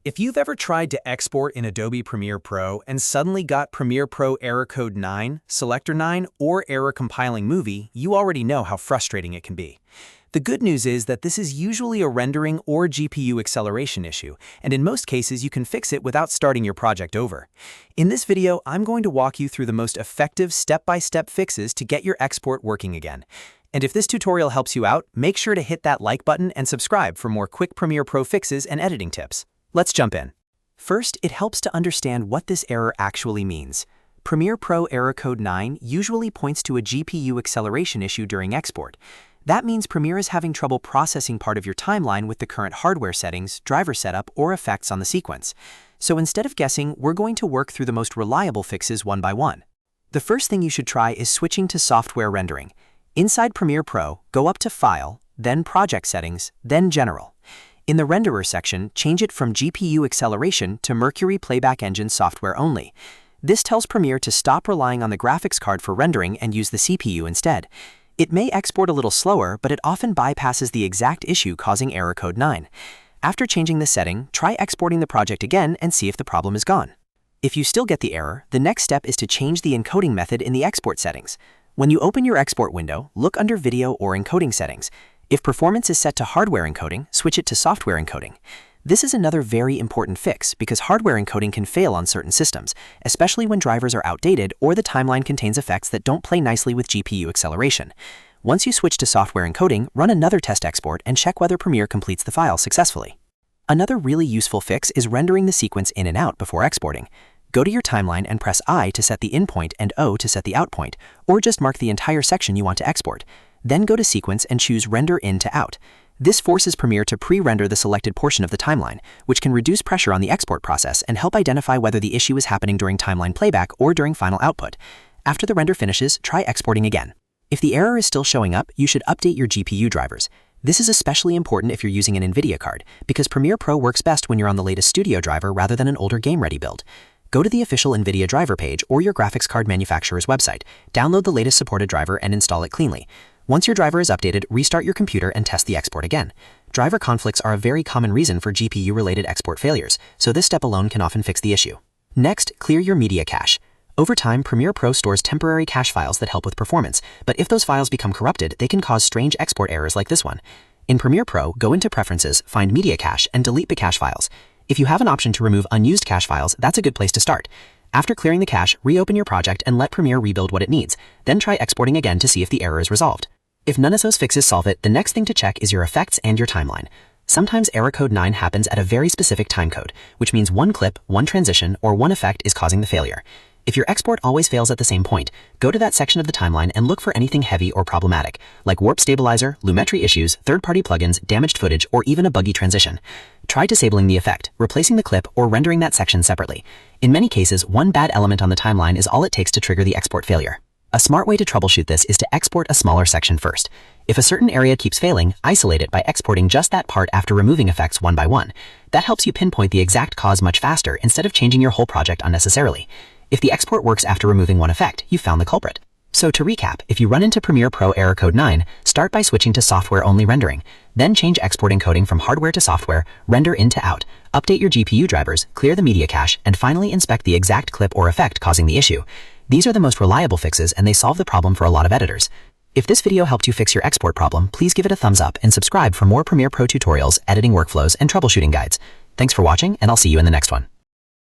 If you've ever tried to export in Adobe Premiere Pro and suddenly got Premiere Pro error code 9, Selector 9, or error compiling movie, you already know how frustrating it can be. The good news is that this is usually a rendering or GPU acceleration issue, and in most cases you can fix it without starting your project over. In this video, I'm going to walk you through the most effective step-by-step fixes to get your export working again. And if this tutorial helps you out, make sure to hit that like button and subscribe for more quick Premiere Pro fixes and editing tips. Let's jump in. First, it helps to understand what this error actually means. Premiere Pro error code 9 usually points to a GPU acceleration issue during export. That means Premiere is having trouble processing part of your timeline with the current hardware settings, driver setup, or effects on the sequence. So instead of guessing, we're going to work through the most reliable fixes one by one. The first thing you should try is switching to software rendering. Inside Premiere Pro, go up to File, then Project Settings, then General. In the Renderer section, change it from GPU acceleration to Mercury Playback Engine software only. This tells Premiere to stop relying on the graphics card for rendering and use the CPU instead. It may export a little slower, but it often bypasses the exact issue causing error code 9. After changing this setting, try exporting the project again and see if the problem is gone. If you still get the error, the next step is to change the encoding method in the export settings. When you open your export window, look under Video or Encoding settings. If performance is set to hardware encoding, switch it to software encoding. This is another very important fix because hardware encoding can fail on certain systems, especially when drivers are outdated or the timeline contains effects that don't play nicely with GPU acceleration. Once you switch to software encoding, run another test export and check whether Premiere completes the file successfully. Another really useful fix is rendering the sequence in and out before exporting. Go to your timeline and press I to set the in point and O to set the out point, or just mark the entire section you want to export. Then go to Sequence and choose Render In to Out. This forces Premiere to pre-render the selected portion of the timeline, which can reduce pressure on the export process and help identify whether the issue is happening during timeline playback or during final output. After the render finishes, try exporting again. If the error is still showing up, you should update your GPU drivers. This is especially important if you're using an NVIDIA card, because Premiere Pro works best when you're on the latest studio driver rather than an older game-ready build. Go to the official NVIDIA driver page or your graphics card manufacturer's website, download the latest supported driver and install it cleanly. Once your driver is updated, restart your computer and test the export again. Driver conflicts are a very common reason for GPU-related export failures, so this step alone can often fix the issue. Next, clear your media cache. Over time, Premiere Pro stores temporary cache files that help with performance, but if those files become corrupted, they can cause strange export errors like this one. In Premiere Pro, go into Preferences, find Media Cache, and delete the cache files. If you have an option to remove unused cache files, that's a good place to start. After clearing the cache, reopen your project and let Premiere rebuild what it needs. Then try exporting again to see if the error is resolved. If none of those fixes solve it, the next thing to check is your effects and your timeline. Sometimes error code 9 happens at a very specific timecode, which means one clip, one transition, or one effect is causing the failure. If your export always fails at the same point, go to that section of the timeline and look for anything heavy or problematic, like warp stabilizer, lumetri issues, third-party plugins, damaged footage, or even a buggy transition. Try disabling the effect, replacing the clip, or rendering that section separately. In many cases, one bad element on the timeline is all it takes to trigger the export failure. A smart way to troubleshoot this is to export a smaller section first. If a certain area keeps failing, isolate it by exporting just that part after removing effects one by one. That helps you pinpoint the exact cause much faster instead of changing your whole project unnecessarily. If the export works after removing one effect, you've found the culprit. So to recap, if you run into Premiere Pro error code 9, start by switching to software-only rendering. Then change export encoding from hardware to software, render in to out, update your GPU drivers, clear the media cache, and finally inspect the exact clip or effect causing the issue. These are the most reliable fixes and they solve the problem for a lot of editors. If this video helped you fix your export problem, please give it a thumbs up and subscribe for more Premiere Pro tutorials, editing workflows, and troubleshooting guides. Thanks for watching, and I'll see you in the next one.